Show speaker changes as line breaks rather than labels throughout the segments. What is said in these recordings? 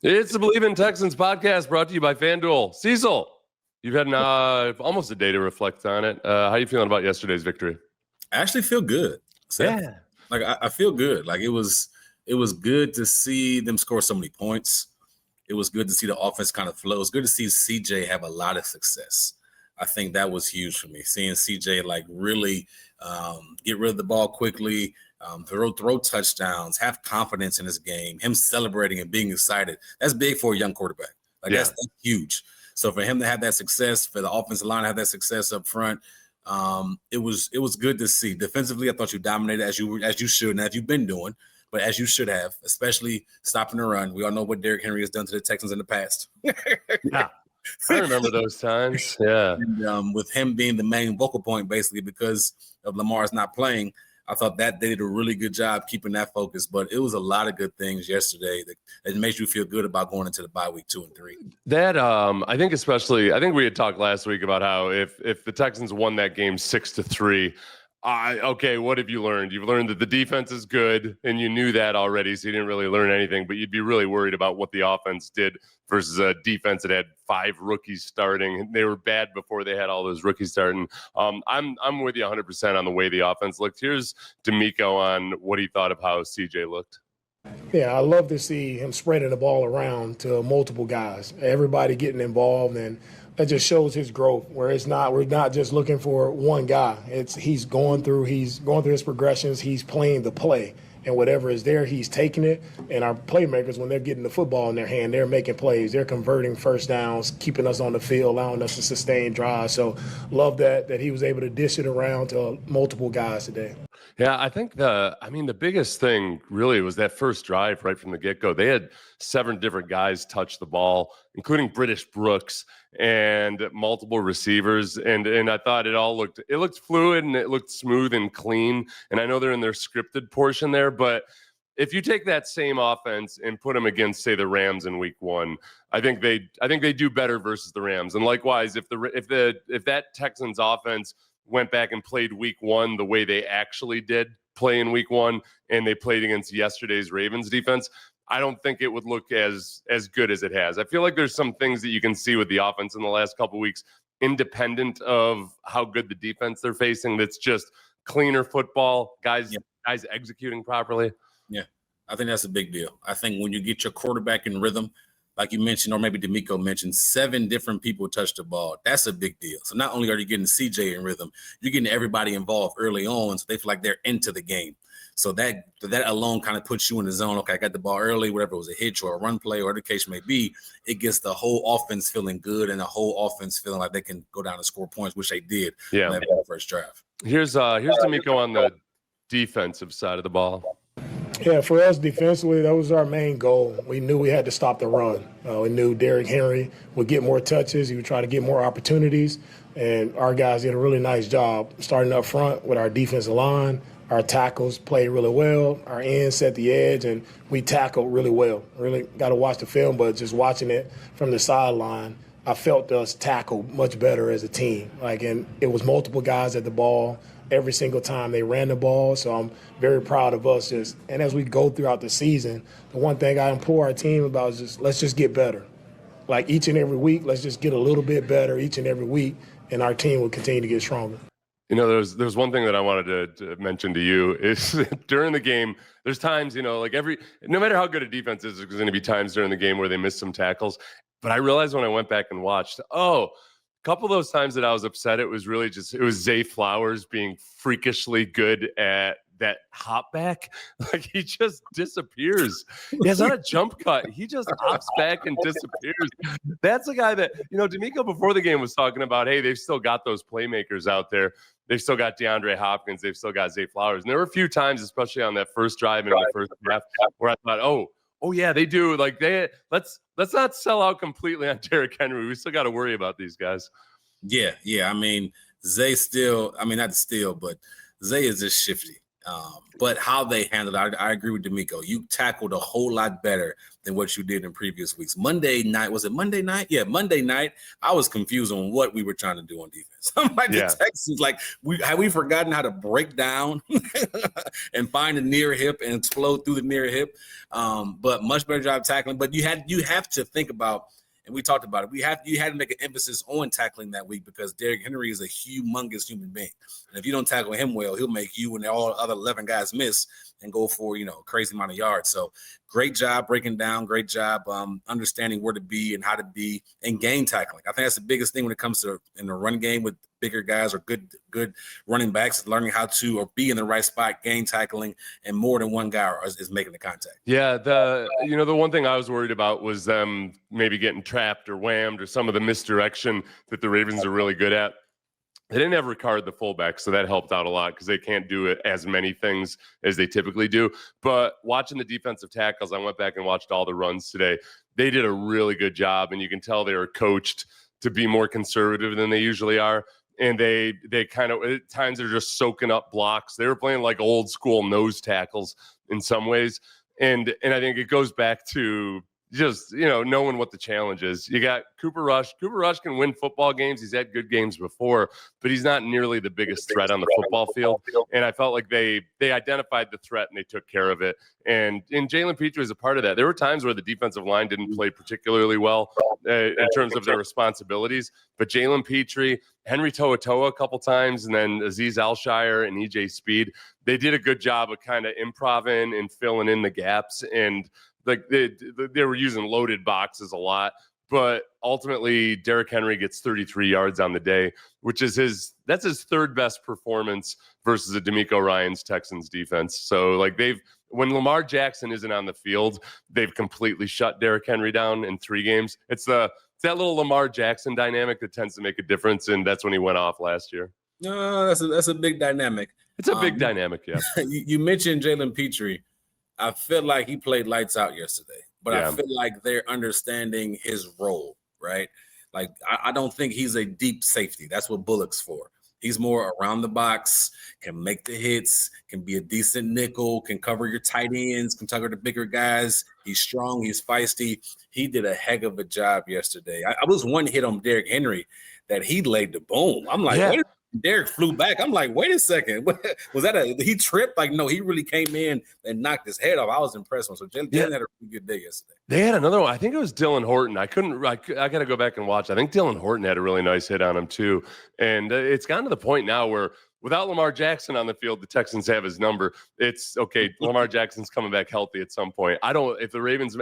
It's the Believe in Texans podcast brought to you by FanDuel. Cecil, you've had almost a day to reflect on it. How are you feeling about yesterday's victory?
I actually feel good. Seth.
Yeah.
Like I feel good. Like it was good to see them score so many points. It was good to see the offense kind of flow. It was good to see CJ have a lot of success. I think that was huge for me. Seeing CJ like really get rid of the ball quickly, throw touchdowns, have confidence in his game, him celebrating and being excited. That's big for a young quarterback. Like that's huge. So for him to have that success, for the offensive line to have that success up front, it was good to see. Defensively, I thought you dominated as you should and as you've been doing, but as you should have, especially stopping the run. We all know what Derrick Henry has done to the Texans in the past.
Yeah. I remember those times. Yeah.
And, with him being the main vocal point, basically because of Lamar's not playing, I thought that they did a really good job keeping that focus. But it was a lot of good things yesterday that makes you feel good about going into the bye week 2 and 3.
That I think we had talked last week about how if the Texans won that game 6-3. Okay, what have you learned? You've learned that the defense is good, and you knew that already, so you didn't really learn anything, but you'd be really worried about what the offense did versus a defense that had 5 rookies starting. They were bad before they had all those rookies starting. I'm with you 100% on the way the offense looked. Here's D'Amico on what he thought of how CJ looked.
Yeah, I love to see him spreading the ball around to multiple guys, everybody getting involved, and that just shows his growth. Where we're not just looking for one guy. He's going through his progressions. He's playing the play, and whatever is there, he's taking it. And our playmakers, when they're getting the football in their hand, they're making plays. They're converting first downs, keeping us on the field, allowing us to sustain drives. So love that he was able to dish it around to multiple guys today.
Yeah, I think the biggest thing really was that first drive right from the get-go. They had 7 different guys touch the ball, including British Brooks and multiple receivers. And I thought it looked fluid and it looked smooth and clean. And I know they're in their scripted portion there, but if you take that same offense and put them against, say, the Rams in week 1, I think they do better versus the Rams. And likewise, if that Texans offense went back and played week 1 the way they actually did play in week 1 and they played against yesterday's Ravens defense, I don't think it would look as good as it has. I feel like there's some things that you can see with the offense in the last couple of weeks, independent of how good the defense they're facing, that's just cleaner football, guys executing properly.
Yeah, I think that's a big deal. I think when you get your quarterback in rhythm, like you mentioned, or maybe D'Amico mentioned, 7 different people touch the ball. That's a big deal. So not only are you getting CJ in rhythm, you're getting everybody involved early on, so they feel like they're into the game. So that alone kind of puts you in the zone. Okay, I got the ball early, whatever it was, a hitch or a run play or the case may be, it gets the whole offense feeling good and the whole offense feeling like they can go down and score points, which they did in that first drive.
Here's D'Amico on the defensive side of the ball.
Yeah, for us defensively, that was our main goal. We knew we had to stop the run. We knew Derrick Henry would get more touches. He would try to get more opportunities. And our guys did a really nice job starting up front with our defensive line. Our tackles played really well. Our ends set the edge, and we tackled really well. Really got to watch the film, but just watching it from the sideline, I felt us tackle much better as a team. And it was multiple guys at the ball every single time they ran the ball. So I'm very proud of us. And as we go throughout the season, the one thing I implore our team about is let's just get better. Like each and every week, let's just get a little bit better each and every week, and our team will continue to get stronger.
You know, there's one thing that I wanted to mention to you is during the game, there's times, no matter how good a defense is, there's going to be times during the game where they miss some tackles. But I realized when I went back and watched, a couple of those times that I was upset, it was Zay Flowers being freakishly good at that hop back. Like he just disappears. He has not a jump cut. He just hops back and disappears. That's a guy that, D'Amico before the game was talking about, hey, they've still got those playmakers out there. They've still got DeAndre Hopkins. They've still got Zay Flowers. And there were a few times, especially on that first drive in the first half, where I thought, oh yeah, they do. Let's not sell out completely on Derrick Henry. We still got to worry about these guys.
Yeah. I mean, Zay not still, but Zay is just shifty. But how they handled it, I agree with D'Amico. You tackled a whole lot better than what you did in previous weeks. Monday night, was it Monday night? Yeah, Monday night, I was confused on what we were trying to do on defense. I'm like, the Texans, like, have we forgotten how to break down and find a near hip and explode through the near hip? But much better job tackling. But you have to think about, and we talked about it, you had to make an emphasis on tackling that week because Derrick Henry is a humongous human being. And if you don't tackle him well, he'll make you and all other 11 guys miss and go for, a crazy amount of yards. So great job breaking down, great job understanding where to be and how to be and game tackling. I think that's the biggest thing when it comes to in the run game with bigger guys or good running backs, learning how to or be in the right spot, game tackling, and more than one guy is making the contact.
Yeah, the one thing I was worried about was them maybe getting trapped or whammed or some of the misdirection that the Ravens are really good at. They didn't have Ricard, the fullback, so that helped out a lot because they can't do it as many things as they typically do. But watching the defensive tackles, I went back and watched all the runs today. They did a really good job, and you can tell they were coached to be more conservative than they usually are. And they kind of, at times, they're just soaking up blocks. They were playing like old school nose tackles in some ways. And I think it goes back to just, knowing what the challenge is. You got Cooper Rush. Cooper Rush can win football games. He's had good games before, but he's not nearly the biggest threat on the football field. And I felt like they identified the threat and they took care of it. And Jalen Petrie is a part of that. There were times where the defensive line didn't play particularly well in terms of their responsibilities, but Jalen Petrie, Henry To'oTo'o a couple times, and then Azeez Al-Shaair and EJ Speed, they did a good job of kind of improvising and filling in the gaps. And like they were using loaded boxes a lot, but ultimately Derrick Henry gets 33 yards on the day, which is that's his third best performance versus a D'Amico Ryans Texans defense. So like when Lamar Jackson isn't on the field, they've completely shut Derrick Henry down in 3 games. It's that little Lamar Jackson dynamic that tends to make a difference, and that's when he went off last year.
No, that's a big dynamic.
It's a big dynamic, yeah.
You mentioned Jalen Petrie. I feel like he played lights out yesterday, but I feel like they're understanding his role, right? Like, I don't think he's a deep safety. That's what Bullock's for. He's more around the box, can make the hits, can be a decent nickel, can cover your tight ends, can cover the bigger guys. He's strong. He's feisty. He did a heck of a job yesterday. I was one hit on Derrick Henry that he laid the boom. I'm like, what? Derrick flew back. I'm like, wait a second. Was that he tripped? Like, no, he really came in and knocked his head off. I was impressed with him. So Jalen had a pretty good day yesterday.
They had another one. I think it was Dylan Horton. I got to go back and watch. I think Dylan Horton had a really nice hit on him too. And it's gotten to the point now where without Lamar Jackson on the field, the Texans have his number. It's okay. Lamar Jackson's coming back healthy at some point. If the Ravens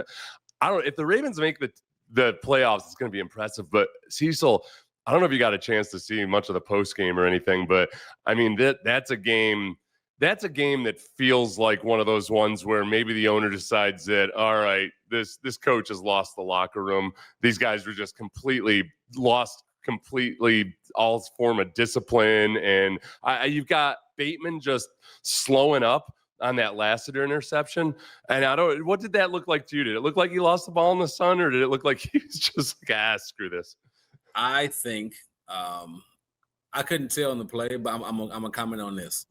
make the playoffs, it's going to be impressive. But Cecil, I don't know if you got a chance to see much of the post game or anything, but I mean that's a game that feels like one of those ones where maybe the owner decides that, all right, this coach has lost the locker room. These guys were just completely all form of discipline, and you've got Bateman just slowing up on that Lassiter interception. And what did that look like to you? Did it look like he lost the ball in the sun, or did it look like he was just like, screw this?
I think I couldn't tell in the play, but I'm gonna comment on this.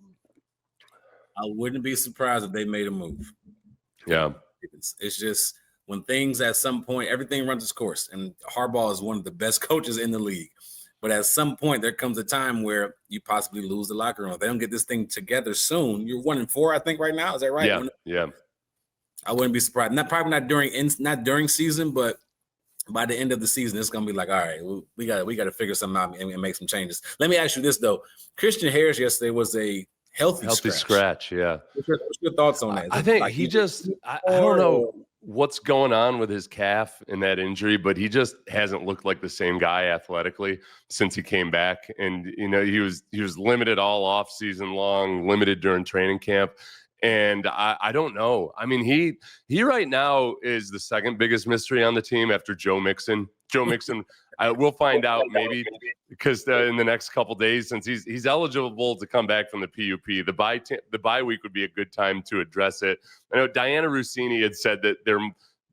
I wouldn't be surprised if they made a move.
Yeah,
it's just when things at some point, everything runs its course, and Harbaugh is one of the best coaches in the league. But at some point, there comes a time where you possibly lose the locker room. If they don't get this thing together soon, you're 1-4, I think, right now. Is that right?
Yeah.
I wouldn't be surprised. Probably not during season, but by the end of the season, it's gonna be like, all right, we got to figure something out and make some changes. Let me ask you this though: Christian Harris yesterday was a healthy
scratch. Yeah.
What's your thoughts on that?
I think I don't know what's going on with his calf and that injury, but he just hasn't looked like the same guy athletically since he came back. And he was limited all off season long, limited during training camp. And I don't know. I mean, he right now is the second biggest mystery on the team after Joe Mixon. Joe Mixon, we'll find out maybe because in the next couple days, since he's eligible to come back from the PUP, the bye week would be a good time to address it. I know Diana Rossini had said that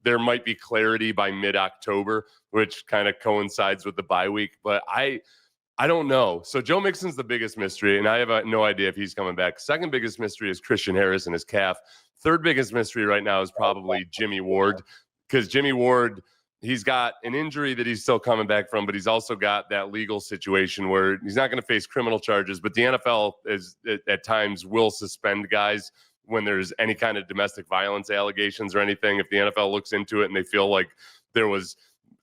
there might be clarity by mid-October, which kind of coincides with the bye week. But I don't know. So Joe Mixon's the biggest mystery, and I have no idea if he's coming back. Second biggest mystery is Christian Harris and his calf. Third biggest mystery right now is probably Jimmy Ward, because Jimmy Ward, he's got an injury that he's still coming back from, but he's also got that legal situation where he's not going to face criminal charges, but the NFL is at times will suspend guys when there's any kind of domestic violence allegations or anything. If the NFL looks into it and they feel like there was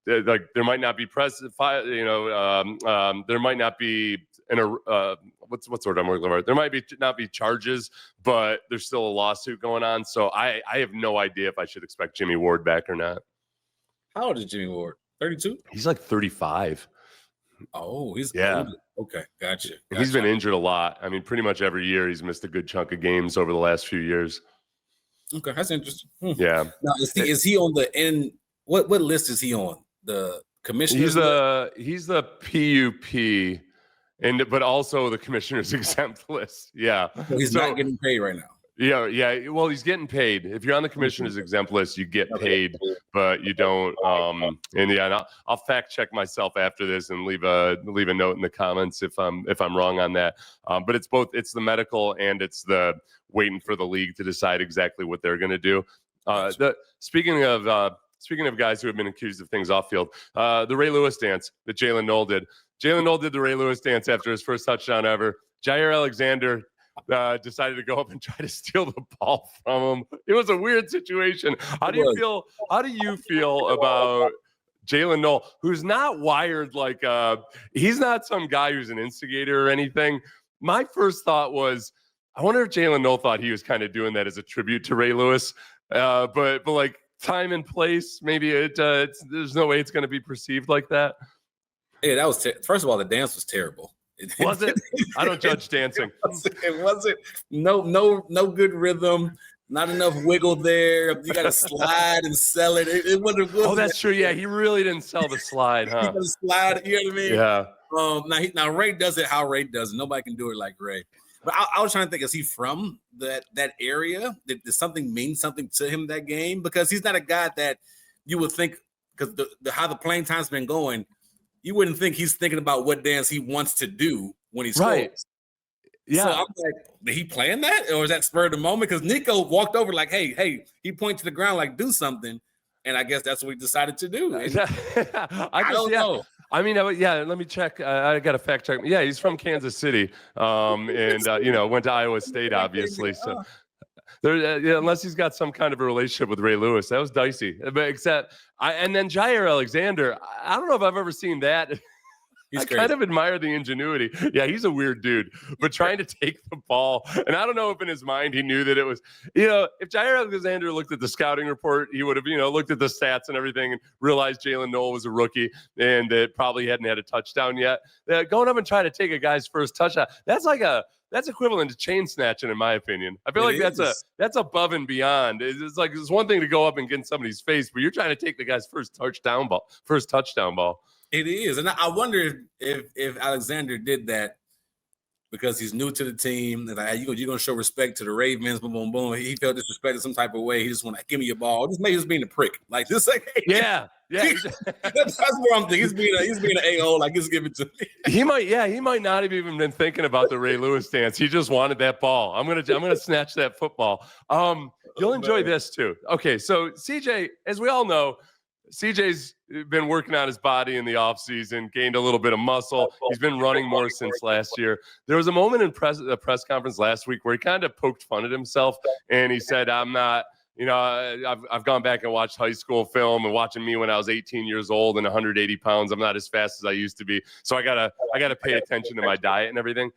there might not be there might not be what's the word I'm looking for? There might not be charges, but there's still a lawsuit going on. So I have no idea if I should expect Jimmy Ward back or not.
How old is Jimmy Ward? 32?
He's like 35.
Oh, he's
older.
Okay, gotcha.
He's been injured a lot. I mean, pretty much every year he's missed a good chunk of games over the last few years.
Okay, that's interesting.
Yeah.
Now, is he on the end? What list is he on? The commissioner's
he's the PUP, but also the commissioner's exempt list. Yeah.
So he's not getting paid right now.
Yeah. Well, he's getting paid. If you're on the commissioner's exempt list, you get paid, but you don't. And I'll fact check myself after this and leave a note in the comments if I'm wrong on that. But it's both. It's the medical and it's the waiting for the league to decide exactly what they're going to do. Speaking of guys who have been accused of things off field, the Ray Lewis dance that Jalen Noel did. Jalen Noel did the Ray Lewis dance after his first touchdown ever. Jair Alexander decided to go up and try to steal the ball from him. It was a weird situation. How do you feel about Jalen Noel, who's not wired like he's not some guy who's an instigator or anything? My first thought was, I wonder if Jalen Noel thought he was kind of doing that as a tribute to Ray Lewis, but like time and place, maybe there's no way it's going to be perceived like that.
Yeah, that was first of all, the dance was terrible.
Was it? I don't judge dancing.
It wasn't. No good rhythm. Not enough wiggle there. You got to slide and sell it. It wasn't good.
Oh, that's true. Yeah, he really didn't sell the slide, huh?
He got to slide. You know what I mean?
Yeah.
Now Ray does it how Ray does it. Nobody can do it like Ray. But I was trying to think: is he from that area? Did something mean something to him that game? Because he's not a guy that you would think, because how the playing time's been going, you wouldn't think he's thinking about what dance he wants to do when he scores. Right. Yeah. So I'm like, did he plan that, or is that spur of the moment? Because Nico walked over like, hey, he pointed to the ground like, do something, and I guess that's what he decided to do. I don't know.
I mean, let me check. I got to fact check. Yeah, he's from Kansas City, and went to Iowa State, obviously. So, unless he's got some kind of a relationship with Ray Lewis, that was dicey. But and then Jair Alexander, I don't know if I've ever seen that. I kind of admire the ingenuity. Yeah, he's a weird dude, but trying to take the ball. And I don't know if in his mind he knew that it was, if Jair Alexander looked at the scouting report, he would have, looked at the stats and everything and realized Jalen Noel was a rookie and that probably hadn't had a touchdown yet. Going up and trying to take a guy's first touchdown, that's equivalent to chain snatching, in my opinion. I feel like that's above and beyond. It's like, it's one thing to go up and get in somebody's face, but you're trying to take the guy's first touchdown ball.
It is, and I wonder if Alexander did that because he's new to the team, and you're going to show respect to the Ravens, boom, boom, boom. He felt disrespected some type of way. He just want to give me your ball. Just maybe he was being a prick, like this. Like, hey,
yeah.
That's what I'm thinking. He's being an a-hole. Like, just give it to me.
He might not have even been thinking about the Ray Lewis dance. He just wanted that ball. I'm gonna snatch that football. You'll enjoy this too. Okay, so CJ, as we all know, CJ's been working on his body in the offseason, gained a little bit of muscle. He's been running more since last year. There was a moment in the press conference last week where he kind of poked fun at himself, and he said, I'm not, I've gone back and watched high school film and watching me when I was 18 years old and 180 pounds. I'm not as fast as I used to be. So I gotta pay attention to my diet and everything.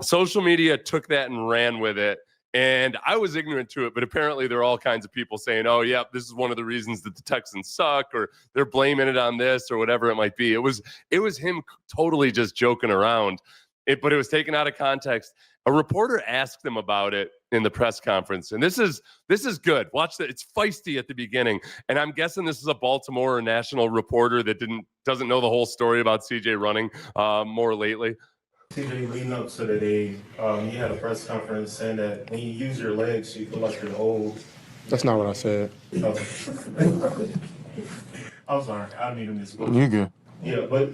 Social media took that and ran with it. And I was ignorant to it, but apparently there are all kinds of people saying, oh, yeah, this is one of the reasons that the Texans suck, or they're blaming it on this, or whatever it might be. It was him totally just joking around, but it was taken out of context. A reporter asked him about it in the press conference, and this is good. Watch that. It's feisty at the beginning, and I'm guessing this is a Baltimore or national reporter that doesn't know the whole story about CJ running more lately.
CJ, leading up to the day, you had a press conference saying that when you use your legs, you feel like you're old.
That's not what I said.
Okay. I'm sorry. I don't need to misquote.
You good.
Yeah, but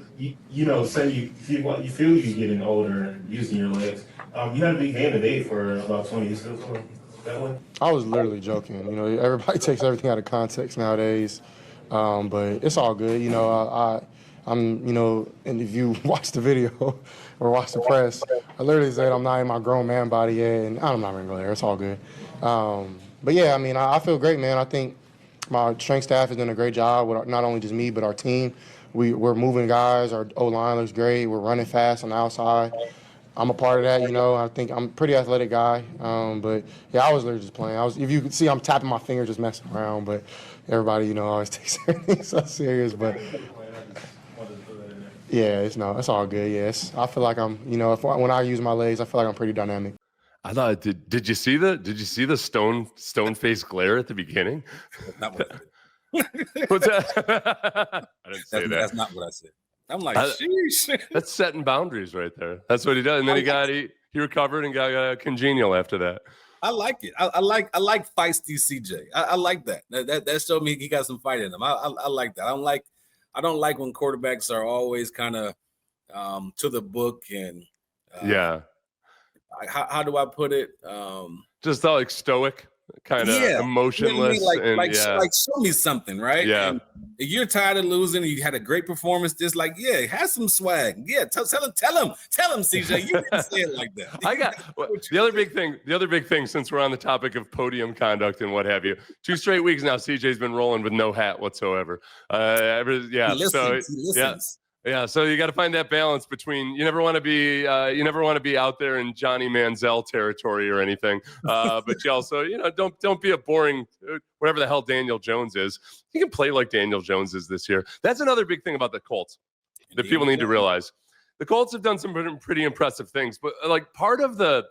say you feel you getting older using your legs. You had a big game today for about 20. You still feel that way?
I was literally joking. You know, everybody takes everything out of context nowadays, but it's all good. You know, I'm, you know, and if you watch the video or watch the press, I literally said I'm not in my grown man body yet, and I'm not gonna go there. It's all good. But yeah, I mean, I feel great, man. I think my strength staff has done a great job with not only just me but our team. We're moving guys. Our O-line looks great. We're running fast on the outside. I'm a part of that, you know. I think I'm a pretty athletic guy, but yeah, I was literally just playing. If you could see, I'm tapping my fingers, just messing around. But everybody, you know, always takes everything so serious. But yeah, it's all good. Yes, I feel like I'm, you know, when I use my legs, I feel like I'm pretty dynamic.
I thought, did you see the stone face glare at the beginning?
Not what I said.
What's that? I didn't say that.
That's not what I said. I'm like, sheesh.
That's setting boundaries right there. That's what he does. And then he recovered and got congenial after that.
I like it. I like feisty CJ. I like that. That showed me he got some fight in him. I like that. I don't like when quarterbacks are always kind of to the book and
yeah.
How do I put it?
Just all like stoic, kind of emotionless,
like show me something, right?
Yeah.
And if you're tired of losing, and you had a great performance. Just like, have some swag. Yeah, tell him, CJ. You didn't say it like that.
The other big thing, since we're on the topic of podium conduct and what have you, 2 straight weeks now, CJ's been rolling with no hat whatsoever.
He listens.
Yeah, so you got to find that balance between you never want to be out there in Johnny Manziel territory or anything, but you also don't be a boring whatever the hell Daniel Jones is. You can play like Daniel Jones is this year. That's another big thing about the Colts that people need to realize. The Colts have done some pretty impressive things, but like part of the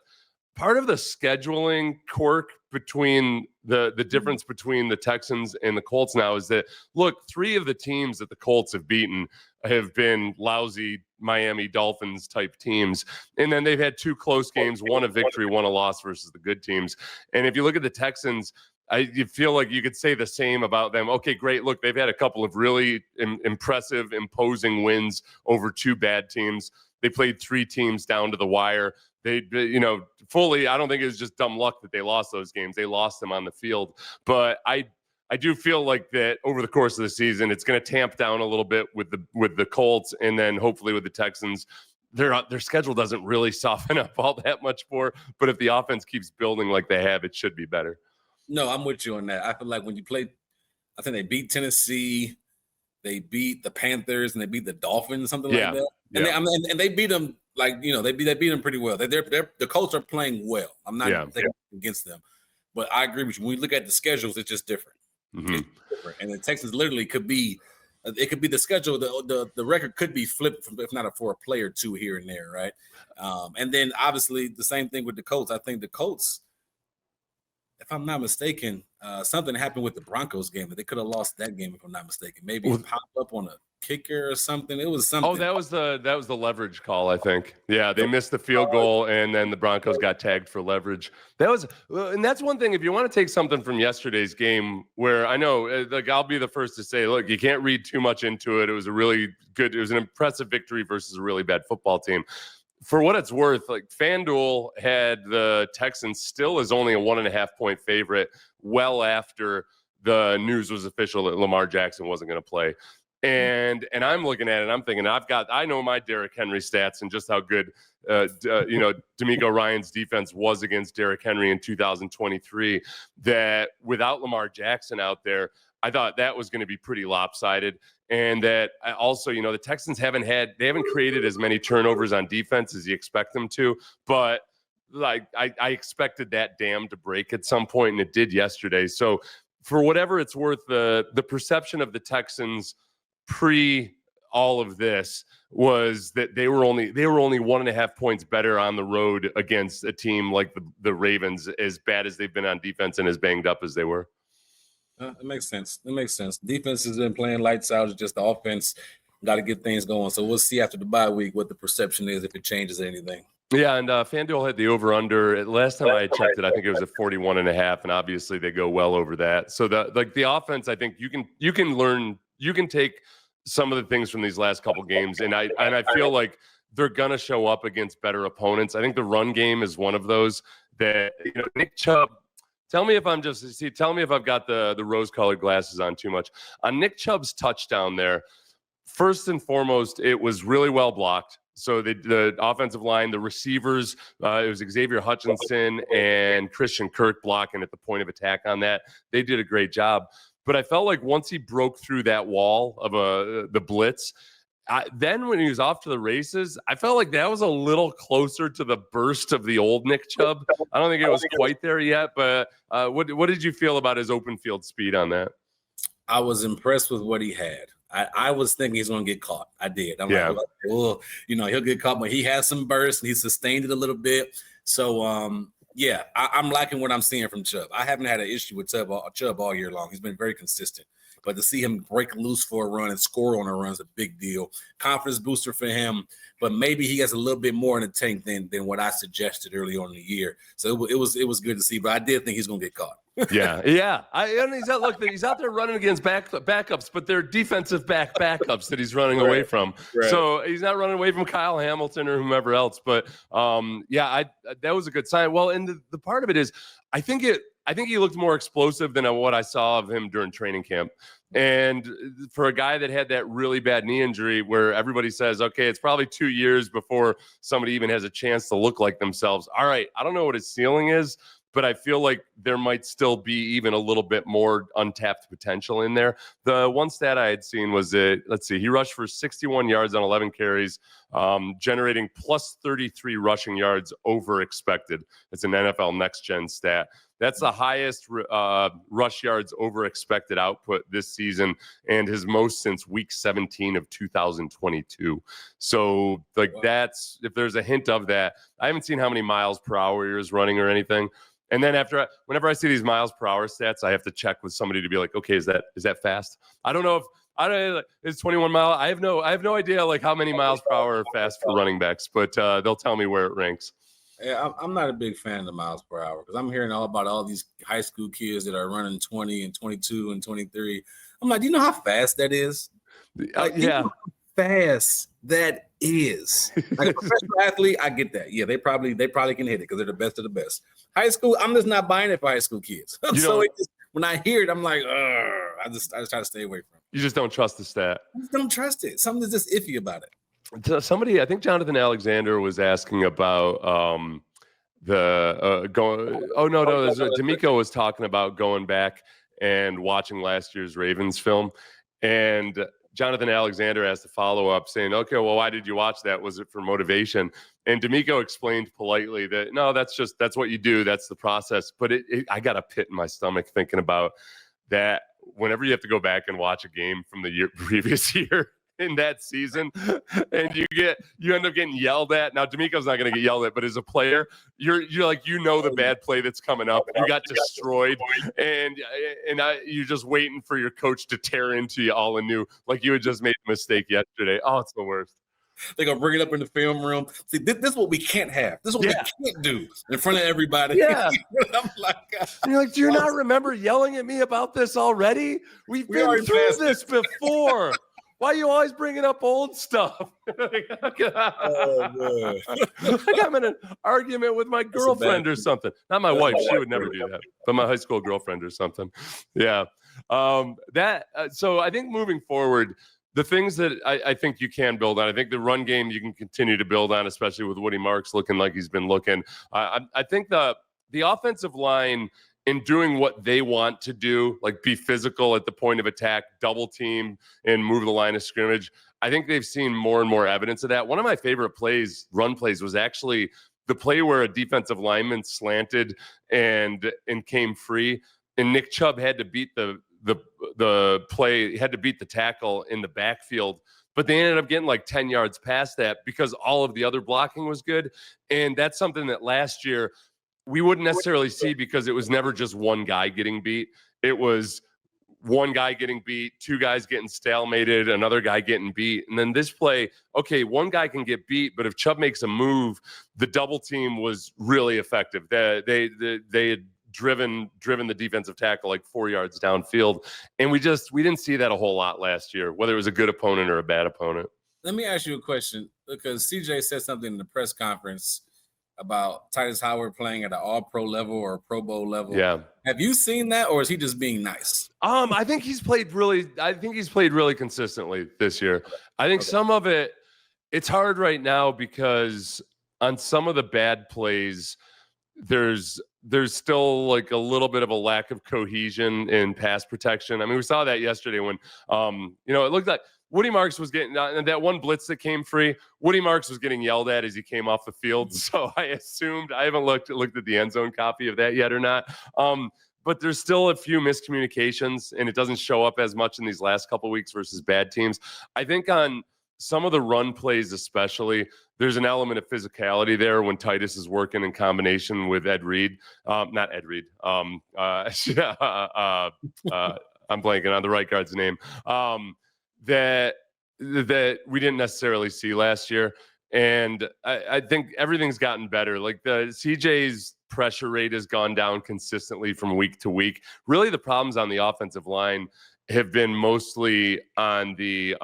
scheduling quirk between the difference between the Texans and the Colts now is that, look, 3 of the teams that the Colts have beaten have been lousy Miami Dolphins type teams. And then they've had 2 close games, 1 a victory, 1 a loss versus the good teams. And if you look at the Texans, you feel like you could say the same about them. Okay, great. Look, they've had a couple of really impressive, imposing wins over 2 bad teams. They played 3 teams down to the wire. They, fully, I don't think it was just dumb luck that they lost those games. They lost them on the field. But I do feel like that over the course of the season, it's going to tamp down a little bit with the Colts, and then hopefully with the Texans. Their schedule doesn't really soften up all that much more. But if the offense keeps building like they have, it should be better.
No, I'm with you on that. I feel like when you play, I think they beat Tennessee, they beat the Panthers, and they beat the Dolphins, something like that. And they beat them they beat them pretty well. The Colts are playing well. I'm not against them, but I agree with you. When we look at the schedules, it's just different.
Mm-hmm.
It's different. And the Texans literally could be the schedule. The record could be flipped if not for a play or 2 here and there, right? And then obviously the same thing with the Colts. I think the Colts, if I'm not mistaken, something happened with the Broncos game that they could have lost that game if I'm not mistaken. Maybe it popped up on a kicker or something. It was something.
Oh, that was the leverage call, I think. Yeah, they missed the field goal, and then the Broncos got tagged for leverage. And that's one thing. If you want to take something from yesterday's game, where I know, like, I'll be the first to say, look, you can't read too much into it. It was an impressive victory versus a really bad football team. For what it's worth, like, FanDuel had the Texans still as only a 1.5 point favorite well after the news was official that Lamar Jackson wasn't going to play. And I'm looking at it, and I'm thinking, I know my Derrick Henry stats and just how good, D'Amico Ryan's defense was against Derrick Henry in 2023, that without Lamar Jackson out there, I thought that was going to be pretty lopsided. And that also, the Texans haven't created as many turnovers on defense as you expect them to. But like, I expected that dam to break at some point, and it did yesterday. So for whatever it's worth, the perception of the Texans pre all of this was that they were only 1.5 points better on the road against a team like the Ravens, as bad as they've been on defense and as banged up as they were.
It makes sense. Defense has been playing lights out. It's just the offense got to get things going. So we'll see after the bye week what the perception is, if it changes anything. Yeah,
and FanDuel had the over-under. Last time I checked it, I think it was at 41.5, and obviously they go well over that. So the offense, I think you can take some of the things from these last couple games, and I feel like they're gonna show up against better opponents. I think the run game is one of those that, Nick Chubb. Tell me if I've got the rose-colored glasses on too much. On Nick Chubb's touchdown there, first and foremost, it was really well blocked. So the offensive line, the receivers, it was Xavier Hutchinson and Christian Kirk blocking at the point of attack on that. They did a great job. But I felt like once he broke through that wall of the blitz, then when he was off to the races, I felt like that was a little closer to the burst of the old Nick Chubb. I don't think it was quite there yet, but what did you feel about his open field speed on that?
I was impressed with what he had. I was thinking he's going to get caught. I did. I'm like, well, he'll get caught, but he has some bursts and he sustained it a little bit. So, I'm liking what I'm seeing from Chubb. I haven't had an issue with Chubb all year long. He's been very consistent. But to see him break loose for a run and score on a run is a big deal. Confidence booster for him. But maybe he has a little bit more in the tank than what I suggested early on in the year. So it was good to see. But I did think he's going to get caught.
Yeah. He's out there running against backups, but they're defensive backups that he's running away from.
Right.
So he's not running away from Kyle Hamilton or whomever else. But that was a good sign. Well, and the part of it is, I think he looked more explosive than what I saw of him during training camp. And for a guy that had that really bad knee injury where everybody says, okay, it's probably 2 years before somebody even has a chance to look like themselves. All right, I don't know what his ceiling is, but I feel like there might still be even a little bit more untapped potential in there. The one stat I had seen was he rushed for 61 yards on 11 carries, generating plus 33 rushing yards over expected. It's an NFL Next Gen stat. That's the highest rush yards over expected output this season and his most since week 17 of 2022. So that's, if there's a hint of that, I haven't seen how many miles per hour he was running or anything. And then whenever I see these miles per hour stats, I have to check with somebody to be like, okay, is that fast? I don't know if it's 21 mile. I have no idea like how many miles per hour are fast for running backs, but they'll tell me where it ranks.
Yeah, I'm not a big fan of the miles per hour because I'm hearing all about all these high school kids that are running 20 and 22 and 23. I'm like, do you know how fast that is?
Yeah.
You know how fast that is. Like a professional athlete, I get that. Yeah, they probably can hit it because they're the best of the best. High school, I'm just not buying it for high school kids. So when I hear it, I'm like, I just try to stay away from it.
You just don't trust the stat.
I just don't trust it. Something's just iffy about it.
Somebody, I think Jonathan Alexander was asking about D'Amico was talking about going back and watching last year's Ravens film, and Jonathan Alexander asked a follow-up saying, okay, well, why did you watch that? Was it for motivation? And D'Amico explained politely that, no, that's what you do. That's the process. But I got a pit in my stomach thinking about that whenever you have to go back and watch a game from the previous year in that season, and you end up getting yelled at. Now, D'Amico's not going to get yelled at, but as a player, you're like, the bad play that's coming up. You got destroyed, and you're just waiting for your coach to tear into you all anew, like you had just made a mistake yesterday. Oh, it's the worst.
They're going to bring it up in the film room. See, this is what we can't have. This is what we can't do in front of everybody.
Yeah.
I'm like,
and you're like, do you not remember yelling at me about this already? We've been through this before. Why are you always bringing up old stuff?
oh, man.
Like I'm in an argument with my girlfriend or something. Not my wife. She would never do that. But my high school girlfriend or something. Yeah. So I think moving forward, the things that I think you can build on, I think the run game you can continue to build on, especially with Woody Marks looking like he's been looking. I think the offensive line in doing what they want to do, like be physical at the point of attack, double team, and move the line of scrimmage, I think they've seen more and more evidence of that. One of my favorite run plays, was actually the play where a defensive lineman slanted and came free, and Nick Chubb had to beat the play, had to beat the tackle in the backfield. But they ended up getting like 10 yards past that because all of the other blocking was good. And that's something that last year we wouldn't necessarily see because it was never just one guy getting beat. It was one guy getting beat, two guys getting stalemated, another guy getting beat. And then this play, okay, one guy can get beat, but if Chubb makes a move, the double team was really effective. They had driven the defensive tackle like 4 yards downfield. And we didn't see that a whole lot last year, whether it was a good opponent or a bad opponent.
Let me ask you a question, because CJ said something in the press conference about Titus Howard playing at an all-pro level or Pro Bowl level.
Yeah.
Have you seen that, or is he just being nice?
I think he's played really consistently this year. I think some of it's hard right now because on some of the bad plays, there's still like a little bit of a lack of cohesion in pass protection. I mean, we saw that yesterday when, it looked like Woody Marks was getting that one blitz that came free. Woody Marks was getting yelled at as he came off the field. So I assumed, I haven't looked at the end zone copy of that yet or not. But there's still a few miscommunications, and it doesn't show up as much in these last couple of weeks versus bad teams. I think on some of the run plays, especially, there's an element of physicality there when Titus is working in combination with Ed Reed. Not Ed Reed. I'm blanking on the right guard's name. That we didn't necessarily see last year. And I think everything's gotten better. Like the CJ's pressure rate has gone down consistently from week to week. Really, the problems on the offensive line have been mostly on the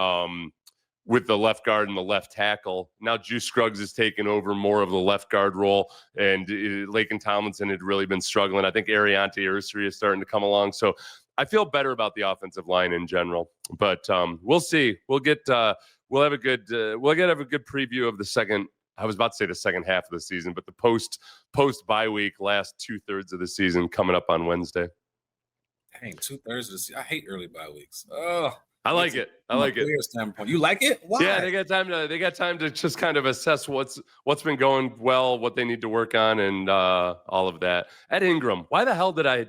with the left guard and the left tackle. Now Juice Scruggs has taken over more of the left guard role, and Laken Tomlinson had really been struggling. I think Ariante Ursary is starting to come along. So I feel better about the offensive line in general, but we'll see. We'll have a good preview of the second. I was about to say the second half of the season, but the post bye week, last 2/3 of the season coming up on Wednesday.
Dang, 2/3 of the season. I hate early bye weeks. Oh,
I like it. I like it.
Standpoint. You like it? Why?
Yeah, they got time to just kind of assess what's been going well, what they need to work on, and all of that. Ed Ingram. Why the hell did I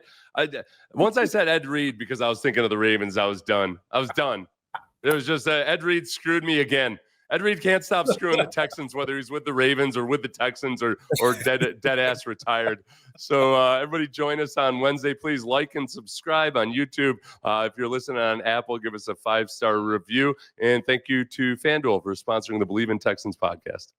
once I said Ed Reed because I was thinking of the Ravens, I was done. It was just Ed Reed screwed me again. Ed Reed can't stop screwing the Texans, whether he's with the Ravens or with the Texans or dead ass retired. So everybody join us on Wednesday. Please like and subscribe on YouTube. If you're listening on Apple, give us a 5-star review. And thank you to FanDuel for sponsoring the Believe in Texans podcast.